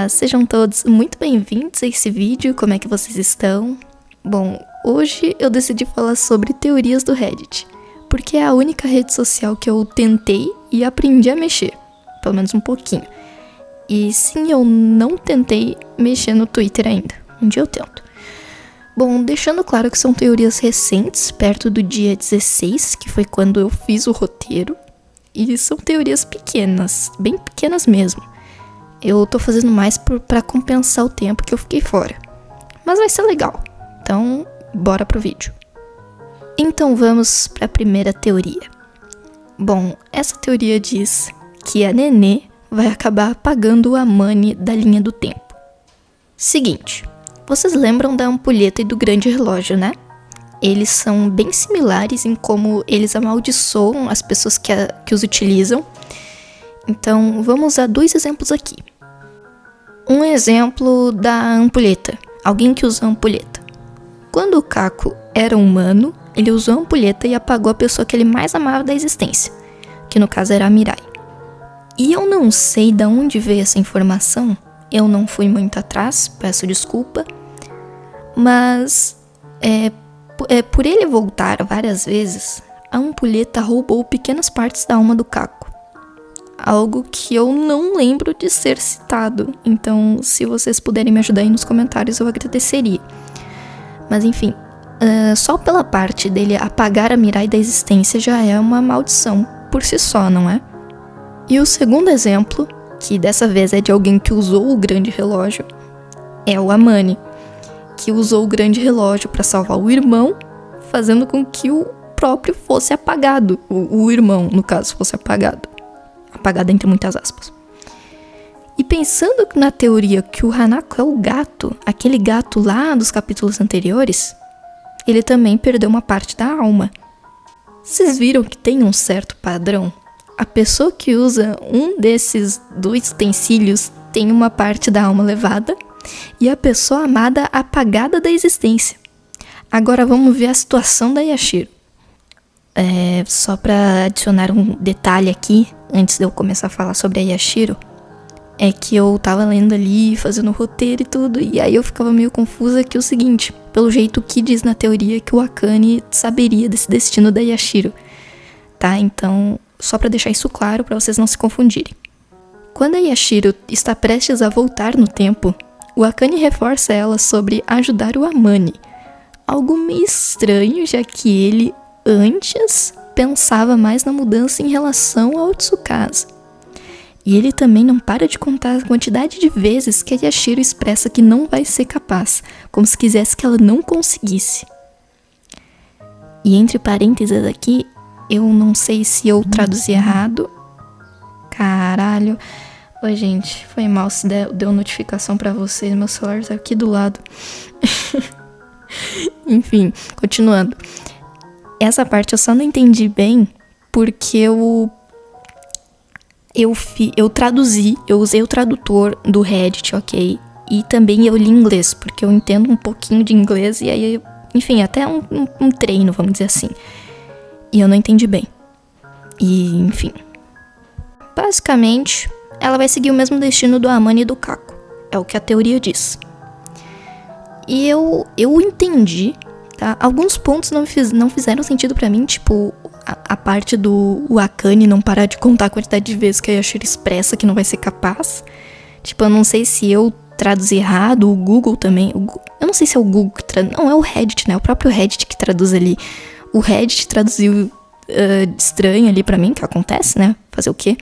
Olá, sejam todos muito bem-vindos a esse vídeo, como é que vocês estão? Bom, hoje eu decidi falar sobre teorias do Reddit, porque é a única rede social que eu tentei e aprendi a mexer, pelo menos um pouquinho. E sim, eu não tentei mexer no Twitter ainda, um dia eu tento. Bom, deixando claro que são teorias recentes, perto do dia 16, que foi quando eu fiz o roteiro, e são teorias pequenas, bem pequenas mesmo. Eu tô fazendo mais pra compensar o tempo que eu fiquei fora. Mas vai ser legal. Então, bora pro vídeo. Então vamos pra primeira teoria. Bom, essa teoria diz que a Nenê vai acabar apagando o Amani da linha do tempo. Seguinte, vocês lembram da ampulheta e do grande relógio, né? Eles são bem similares em como eles amaldiçoam as pessoas que os utilizam. Então, vamos usar dois exemplos aqui. Um exemplo da ampulheta. Alguém que usa a ampulheta. Quando o Caco era humano, ele usou a ampulheta e apagou a pessoa que ele mais amava da existência, que no caso era a Mirai. E eu não sei de onde veio essa informação, eu não fui muito atrás, peço desculpa, mas por ele voltar várias vezes, a ampulheta roubou pequenas partes da alma do Caco. Algo que eu não lembro de ser citado. Então, se vocês puderem me ajudar aí nos comentários, eu agradeceria. Mas enfim, só pela parte dele apagar a Mirai da existência já é uma maldição por si só, não é? E o segundo exemplo, que dessa vez é de alguém que usou o grande relógio, é o Amani, que usou o grande relógio para salvar o irmão, fazendo com que o próprio fosse apagado. O irmão, no caso, fosse apagado. Apagada entre muitas aspas. E pensando na teoria que o Hanako é o gato, aquele gato lá dos capítulos anteriores, ele também perdeu uma parte da alma. Vocês viram que tem um certo padrão? A pessoa que usa um desses dois utensílios tem uma parte da alma levada e a pessoa amada apagada da existência. Agora vamos ver a situação da Yashiro. Só para adicionar um detalhe aqui, antes de eu começar a falar sobre a Yashiro, é que eu tava lendo ali, fazendo roteiro e tudo, e aí eu ficava meio confusa que é o seguinte, pelo jeito que diz na teoria que o Akane saberia desse destino da Yashiro, tá? Então, só para deixar isso claro, para vocês não se confundirem. Quando a Yashiro está prestes a voltar no tempo, o Akane reforça ela sobre ajudar o Amani, algo meio estranho, já que ele antes pensava mais na mudança em relação ao Tsukasa. E ele também não para de contar a quantidade de vezes que a Yashiro expressa que não vai ser capaz, como se quisesse que ela não conseguisse. E entre parênteses aqui, eu não sei se eu traduzi errado. Caralho. Oi, gente, foi mal se deu notificação pra vocês, meu celular tá aqui do lado. Enfim, continuando. Essa parte eu só não entendi bem porque eu traduzi, eu usei o tradutor do Reddit, ok? E também eu li inglês, porque eu entendo um pouquinho de inglês e aí, enfim, até um treino, vamos dizer assim. E eu não entendi bem. E, enfim. Basicamente, ela vai seguir o mesmo destino do Amani e do Caco. É o que a teoria diz. E eu entendi. Tá? Alguns pontos não fizeram sentido pra mim, tipo, a parte do Akane não parar de contar a quantidade de vezes que a Yashiro expressa que não vai ser capaz. Tipo, eu não sei se eu traduzi errado, o Google também. Eu não sei se é o Google que traduz. Não, é o Reddit, né? O próprio Reddit que traduz ali. O Reddit traduziu estranho ali pra mim, que acontece, né? Fazer o quê?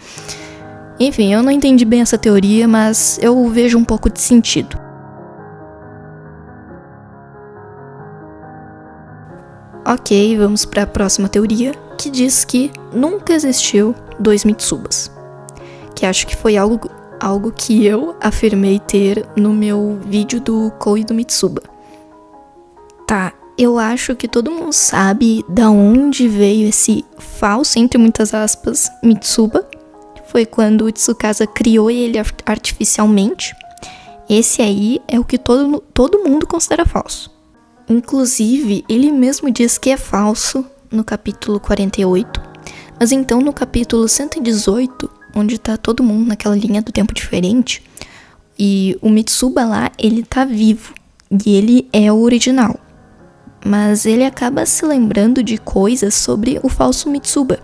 Enfim, eu não entendi bem essa teoria, mas eu vejo um pouco de sentido. Ok, vamos para a próxima teoria, que diz que nunca existiu dois Mitsubas. Que acho que foi algo que eu afirmei ter no meu vídeo do Kou e do Mitsuba. Tá, eu acho que todo mundo sabe da onde veio esse falso, entre muitas aspas, Mitsuba. Foi quando o Tsukasa criou ele artificialmente. Esse aí é o que todo mundo considera falso. Inclusive, ele mesmo diz que é falso no capítulo 48, mas então no capítulo 118, onde tá todo mundo naquela linha do tempo diferente, E o Mitsuba lá, ele tá vivo. E ele é o original. Mas ele acaba se lembrando de coisas sobre o falso Mitsuba.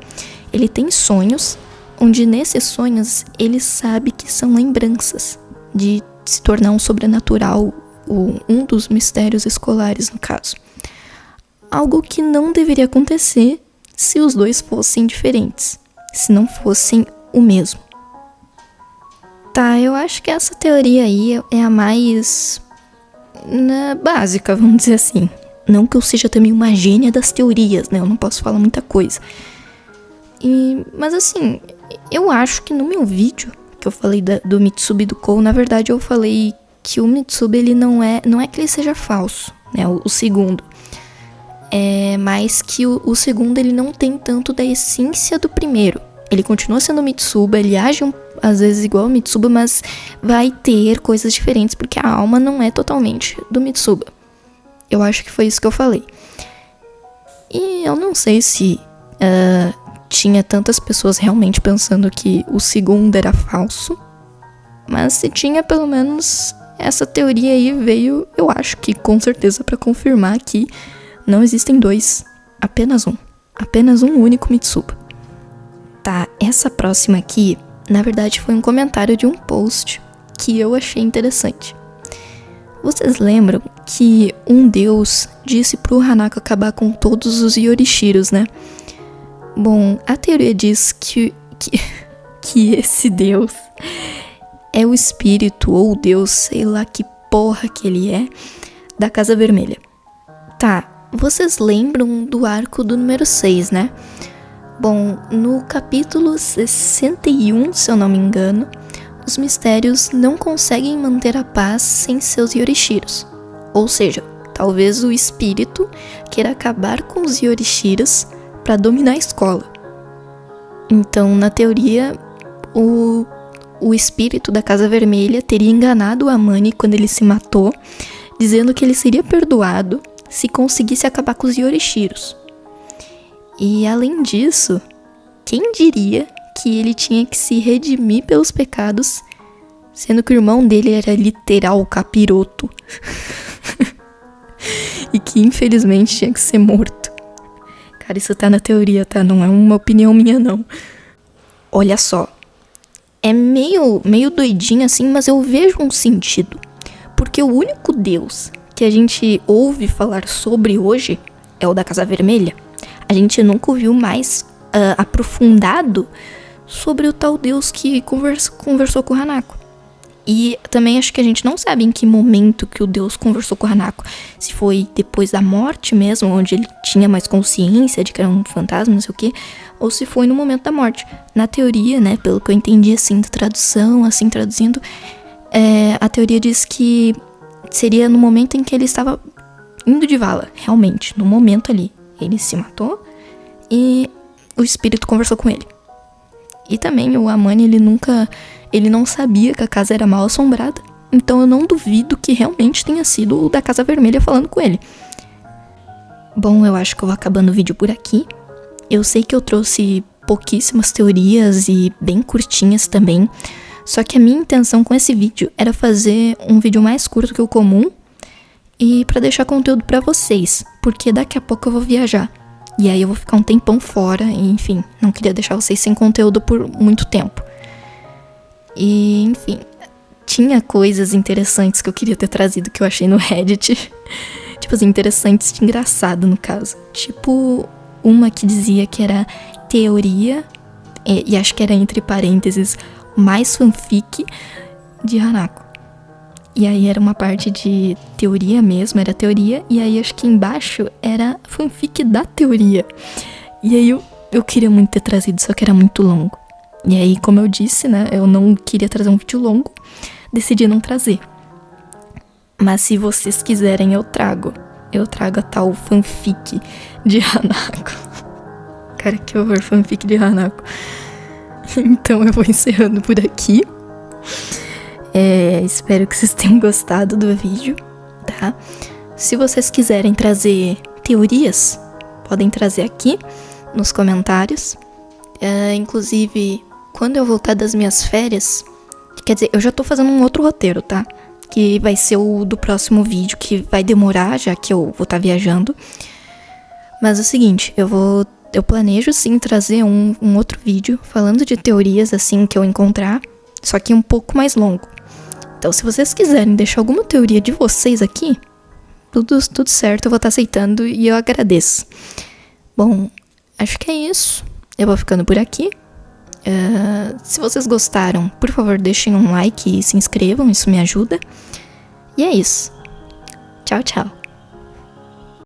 Ele tem sonhos, onde nesses sonhos ele sabe que são lembranças de se tornar um sobrenatural, ou um dos mistérios escolares no caso. Algo que não deveria acontecer se os dois fossem diferentes, se não fossem o mesmo. Tá, eu acho que essa teoria aí é a mais básica, vamos dizer assim. Não que eu seja também uma gênia das teorias, né? Eu não posso falar muita coisa. Mas assim, eu acho que no meu vídeo, que eu falei do Mitsuba e do Kou, na verdade eu falei que o Mitsuba, ele não é que ele seja falso, né? O segundo. Mas que o segundo, ele não tem tanto da essência do primeiro. Ele continua sendo o Mitsuba, ele age às vezes igual ao Mitsuba, mas vai ter coisas diferentes, porque a alma não é totalmente do Mitsuba. Eu acho que foi isso que eu falei. E eu não sei se tinha tantas pessoas realmente pensando que o segundo era falso, mas se tinha, pelo menos essa teoria aí veio, eu acho que com certeza, para confirmar que não existem dois, apenas um único Mitsuba. Tá, essa próxima aqui, na verdade foi um comentário de um post que eu achei interessante. Vocês lembram que um deus disse pro Hanako acabar com todos os Yorishiros, né? Bom, a teoria diz que esse deus é o espírito ou deus, sei lá que porra que ele é, da Casa Vermelha. Tá, vocês lembram do arco do número 6, né? Bom, no capítulo 61, se eu não me engano, os mistérios não conseguem manter a paz sem seus Yorishiros. Ou seja, talvez o espírito queira acabar com os Yorishiros para dominar a escola. Então, na teoria, o espírito da Casa Vermelha teria enganado o Amane quando ele se matou, dizendo que ele seria perdoado se conseguisse acabar com os Yorishiros. E além disso, quem diria que ele tinha que se redimir pelos pecados, sendo que o irmão dele era literal capiroto. E que infelizmente tinha que ser morto. Cara, isso tá na teoria, tá? Não é uma opinião minha, não. Olha só. É meio doidinho assim, mas eu vejo um sentido. Porque o único deus que a gente ouve falar sobre hoje é o da Casa Vermelha. A gente nunca ouviu mais aprofundado sobre o tal deus que conversou com o Hanako. E também acho que a gente não sabe em que momento que o deus conversou com o Hanako. Se foi depois da morte mesmo, onde ele tinha mais consciência de que era um fantasma, não sei o quê, ou se foi no momento da morte. Na teoria, né, pelo que eu entendi assim da tradução, assim traduzindo, a teoria diz que seria no momento em que ele estava indo de vala, realmente, no momento ali. Ele se matou e o espírito conversou com ele. E também o Amane, ele não sabia que a casa era mal assombrada. Então eu não duvido que realmente tenha sido o da Casa Vermelha falando com ele. Bom, eu acho que eu vou acabando o vídeo por aqui. Eu sei que eu trouxe pouquíssimas teorias e bem curtinhas também. Só que a minha intenção com esse vídeo era fazer um vídeo mais curto que o comum e pra deixar conteúdo pra vocês, porque daqui a pouco eu vou viajar. E aí eu vou ficar um tempão fora, e enfim, não queria deixar vocês sem conteúdo por muito tempo. E, enfim, tinha coisas interessantes que eu queria ter trazido que eu achei no Reddit. Tipo assim, interessantes de engraçado, no caso. Tipo, uma que dizia que era teoria, e acho que era entre parênteses, mais fanfic de Hanako. E aí era uma parte de teoria mesmo, era teoria, e aí acho que embaixo era fanfic da teoria. E aí eu queria muito ter trazido, só que era muito longo. E aí, como eu disse, né, eu não queria trazer um vídeo longo, decidi não trazer. Mas se vocês quiserem, eu trago a tal fanfic de Hanako. Cara, que horror, fanfic de Hanako. Então eu vou encerrando por aqui. Espero que vocês tenham gostado do vídeo, tá? Se vocês quiserem trazer teorias, podem trazer aqui nos comentários. Inclusive, quando eu voltar das minhas férias, Quer dizer, eu já tô fazendo um outro roteiro, tá? Que vai ser o do próximo vídeo, que vai demorar, já que eu vou estar viajando. Mas é o seguinte, eu planejo sim trazer um outro vídeo falando de teorias assim que eu encontrar, só que um pouco mais longo. Então, se vocês quiserem deixar alguma teoria de vocês aqui, tudo certo, eu vou estar aceitando e eu agradeço. Bom, acho que é isso. Eu vou ficando por aqui. Se vocês gostaram, por favor, deixem um like e se inscrevam, isso me ajuda. E é isso. Tchau, tchau.